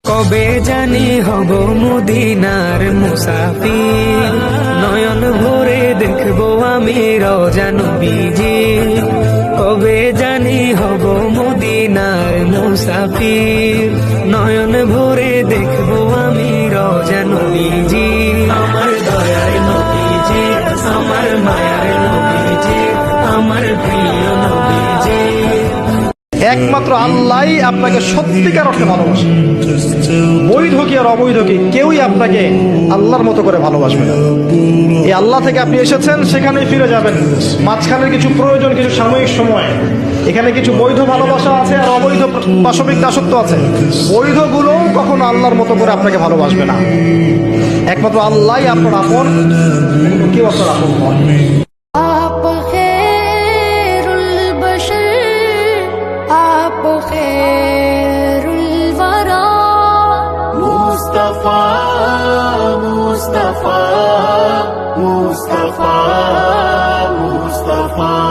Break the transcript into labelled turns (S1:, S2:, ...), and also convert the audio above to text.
S1: কবে জানি হব মদিনার মুসাফির, নয়ন ভরে দেখবো আমি রওজা নবীজি। কবে জানি হব মদিনার মুসাফির, নয়ন ভরে দেখবো আমি রওজা নবীজি। আমার দয়ার নবীজি, আমার মায়ার নবীজি, আমার প্রিয় নবীজি।
S2: একমাত্র আল্লাহই আপনাকে সত্যিকার অর্থে ভালোবাসে। বৈধ কি আর অবৈধ কি কেউই আপনাকে আল্লাহর মতো করে ভালোবাসবে না। এই আল্লাহ থেকে আপনি এসেছেন, সেখানেই ফিরে যাবেন। মাঝখানের কিছু প্রয়োজন, কিছু সাময়িক সময়, এখানে কিছু বৈধ ভালোবাসা আছে আর অবৈধ পাশবিক দাসত্ব আছে। বৈধগুলো কখনো আল্লাহর মতো করে আপনাকে ভালোবাসবে না। একমাত্র আল্লাহই আপনার আপন, কেউ আপনার আপন নয়।
S3: आप खैरुल बशर, आप खैरुल वरा। मुस्तफा मुस्तफा मुस्तफा मुस्तफा